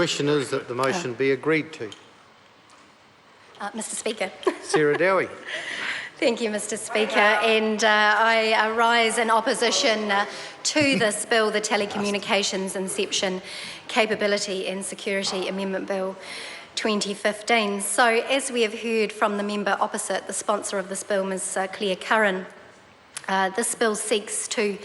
question is that the motion be agreed to. Mr Speaker. Sarah Dowie. Thank you, Mr Speaker. And I rise in opposition to this bill, the Telecommunications Interception Capability and Security Amendment Bill 2015. So, as we have heard from the member opposite, the sponsor of this bill, Ms Claire Curran, this bill seeks to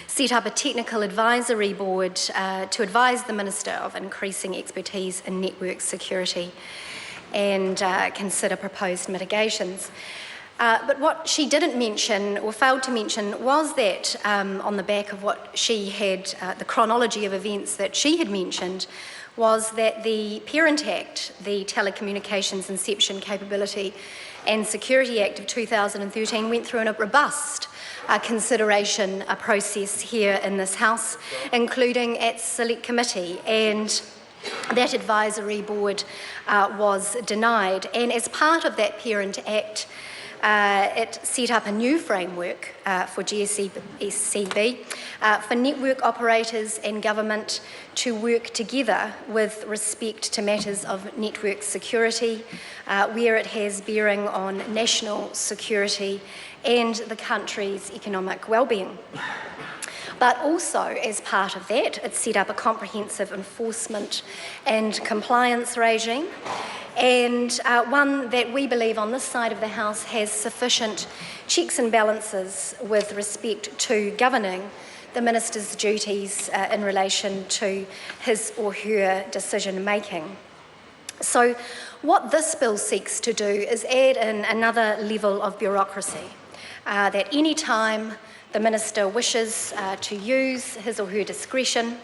set up a technical advisory board to advise the Minister of increasing expertise in network security and consider proposed mitigations. But what she didn't mention, or failed to mention, was that on the back of what she had, the chronology of events that she had mentioned, was that the Parent Act, the Telecommunications Interception Capability and Security Act of 2013, went through a robust consideration process here in this House, including at Select Committee, and that advisory board was denied. And as part of that Parent Act, it set up a new framework for GSCB for network operators and government to work together with respect to matters of network security, where it has bearing on national security and the country's economic well-being. But also, as part of that, it set up a comprehensive enforcement and compliance regime, and one that we believe on this side of the House has sufficient checks and balances with respect to governing the Minister's duties in relation to his or her decision making. So what this bill seeks to do is add in another level of bureaucracy, that any time the Minister wishes to use his or her discretion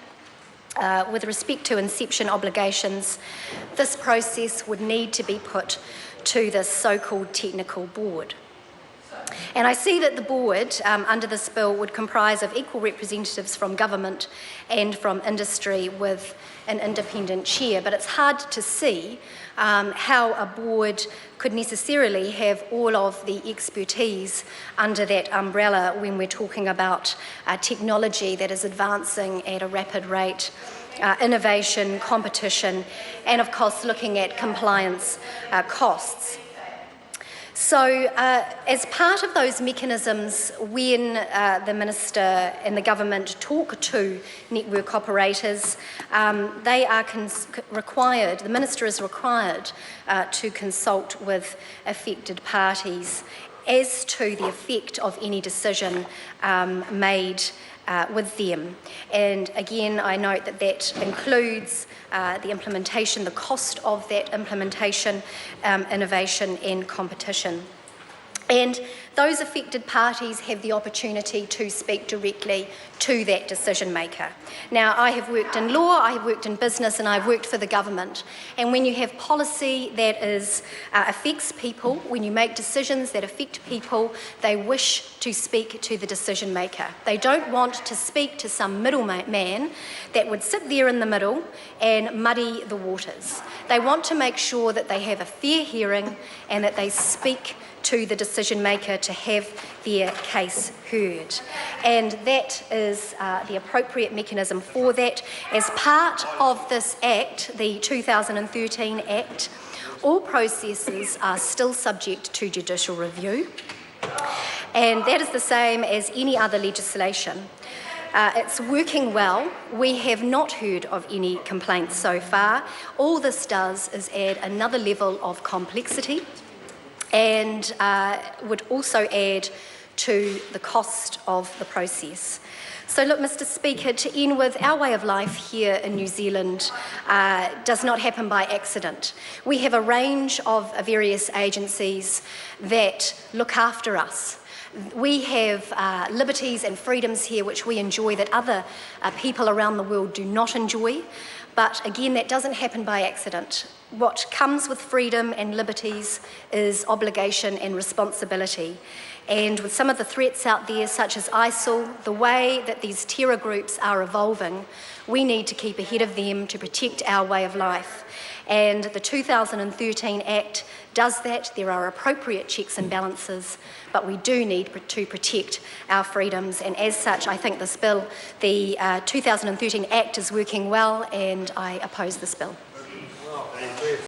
with respect to inception obligations, this process would need to be put to this so-called technical board. And I see that the board under this bill would comprise of equal representatives from government and from industry with an independent chair, but it's hard to see how a board could necessarily have all of the expertise under that umbrella when we're talking about technology that is advancing at a rapid rate, innovation, competition, and of course looking at compliance costs. So, as part of those mechanisms, when the Minister and the government talk to network operators, they are required, the Minister is required to consult with affected parties as to the effect of any decision made with them. And again, I note that that includes the implementation, the cost of that implementation, innovation and competition. And those affected parties have the opportunity to speak directly to that decision maker. Now, I have worked in law, I have worked in business, and I've worked for the government. And when you have policy that affects people, when you make decisions that affect people, they wish to speak to the decision maker. They don't want to speak to some middleman that would sit there in the middle and muddy the waters. They want to make sure that they have a fair hearing and that they speak to the decision maker to have their case heard. And that is the appropriate mechanism for that. As part of this Act, the 2013 Act, all processes are still subject to judicial review, and that is the same as any other legislation. It's working well. We have not heard of any complaints so far. All this does is add another level of complexity and would also add to the cost of the process. So look, Mr Speaker, to end with, our way of life here in New Zealand does not happen by accident. We have a range of various agencies that look after us. We have liberties and freedoms here which we enjoy that other people around the world do not enjoy. But again, that doesn't happen by accident. What comes with freedom and liberties is obligation and responsibility. And with some of the threats out there, such as ISIL, the way that these terror groups are evolving, we need to keep ahead of them to protect our way of life. And the 2013 Act does that. There are appropriate checks and balances, but we do need to protect our freedoms. And as such, I think this bill, the 2013 Act, is working well, and I oppose this bill.